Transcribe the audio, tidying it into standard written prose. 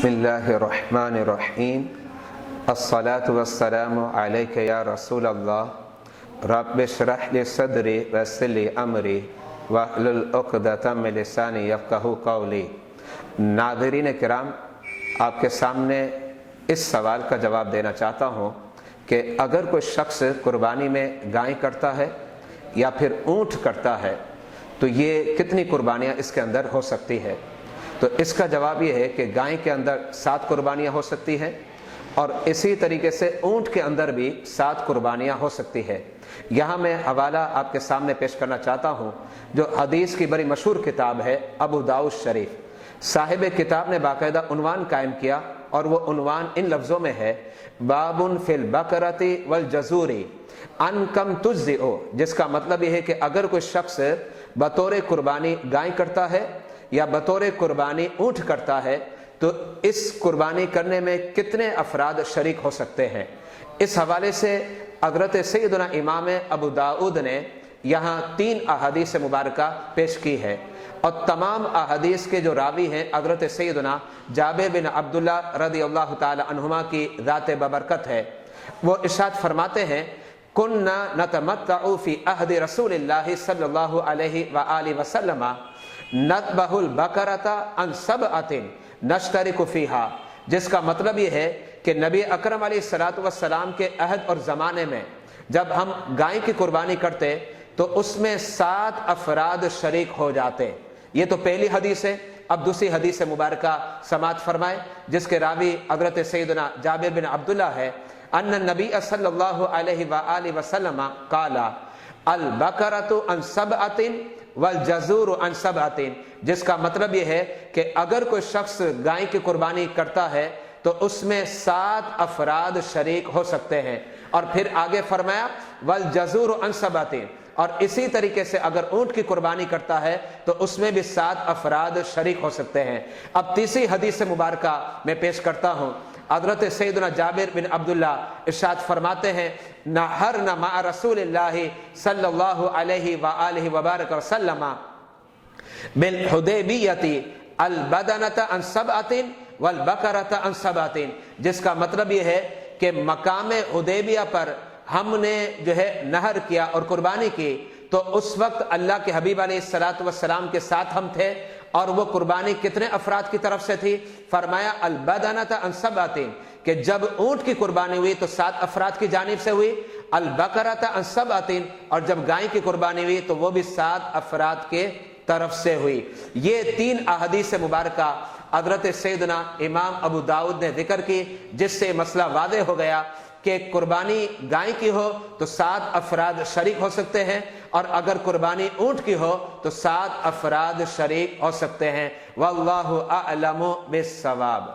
बिस्मिल्लाहिर्रहमानिर्रहीम अस्सलातु वस्सलामु अलैका या रसूल अल्लाह रब्बि इश्रह लि सदरी वयस्सिर लि अमरी वहलुल उक़दतम मिन लिसानी यफ़क़हू क़ौली। नाज़रीन किराम, आपके सामने इस सवाल का जवाब देना चाहता हूँ कि अगर कोई शख्स कुर्बानी में गाय करता है या फिर ऊँट करता है तो ये कितनी कुर्बानियाँ इसके अंदर हो सकती है। तो इसका जवाब ये है कि गाय के अंदर 7 कुर्बानियाँ हो सकती हैं और इसी तरीके से ऊँट के अंदर भी 7 कुर्बानियाँ हो सकती है। यहाँ मैं हवाला आपके सामने पेश करना चाहता हूँ जो हदीस की बड़ी मशहूर किताब है अबू दाऊद शरीफ। साहिब किताब ने बाकायदा उन्वान कायम किया और वो उन्वान इन लफ्ज़ों में है, बाबुन फिल बकरती वल जजूरी अन कम तुज्ज़िओ, जिसका मतलब ये है कि अगर कोई शख्स बतौर कुर्बानी गाय करता है या बतौर कुर्बानी ऊँट करता है तो इस कुर्बानी करने में कितने अफराद शरीक हो सकते हैं। इस हवाले से हज़रत सैयदना इमाम अबू दाऊद ने यहाँ 3 अहादीस मुबारका पेश की है और तमाम अहादीस के जो रावी हैं हज़रत सैयदना जाबिर बिन अब्दुल्ला रज़ियल्लाहु ताला अन्हुमा की ज़ात बबरकत है। वो इरशाद फरमाते हैं, कुन्ना नतमत्तउ फी अहद रसूलिल्लाहि सल्लल्लाहु अलैहि व आलिहि वसल्लम नतबहुल बकरता अन सबअतिन नश्तरिकु फीहा, जिसका मतलब ये है कि नबी अकरम अलैहिस्सलातु वस्सलाम के अहद और ज़माने में जब हम गाय की कुर्बानी करते तो उसमें 7 अफराद शरीक हो जाते। ये तो पहली हदीस है। अब दूसरी हदीस मुबारका समात फरमाए जिसके रावी हज़रत सैयदना जाबिर बिन अब्दुल्ला है, अन्न नबी सल्लल्लाहु अलैहि व आलिहि वसल्लम काला अल बकरतु अन सबअतिन वल जज़ूरु अन सबअतिन, जिसका मतलब यह है कि अगर कोई शख्स गाय की कुर्बानी करता है तो उसमें 7 अफराद शरीक हो सकते हैं। और फिर आगे फरमाया वल जज़ूरु अन सबअतिन, और इसी तरीके से अगर ऊँट की कुर्बानी करता है तो उसमें भी 7 अफराद शरीक हो सकते हैं। अब तीसरी हदीस मुबारका मैं पेश करता हूँ। हज़रत सैयदना जाबिर बिन अब्दुल्ला इरशाद फरमाते हैं, नहरना मा रसूलिल्लाहि सल्लल्लाहु अलैहि व आलिहि व बारक वसल्लम बिल हुदैबियति अल बदनता अन सबअतिन वल बकरता अन सबअतिन, जिसका मतलब ये है कि मकाम हुदैबिया पर हमने जो है नहर किया और कुर्बानी की तो उस वक्त अल्लाह के हबीब अलैहिस्सलातु वस्सलाम के साथ हम थे। और वो कुर्बानी कितने अफराद की तरफ से थी? फरमाया अल बदनता अन सबअतिन, कि जब ऊँट की कुर्बानी हुई तो 7 अफराद की जानिब से हुई, अल बकरता अन सबअतिन, और जब गाय की कुर्बानी हुई तो वो भी 7 अफराद के तरफ से हुई। ये 3 अहादीस मुबारका हज़रत सैयदना इमाम अबू दाऊद ने जिक्र की, जिससे मसला वादे हो गया कि कुर्बानी गाय की हो तो 7 अफराद शरीक हो सकते हैं और अगर कुर्बानी ऊँट की हो तो 7 अफराद शरीक हो सकते हैं। वल्लाहु अअलमु बिस्सवाब।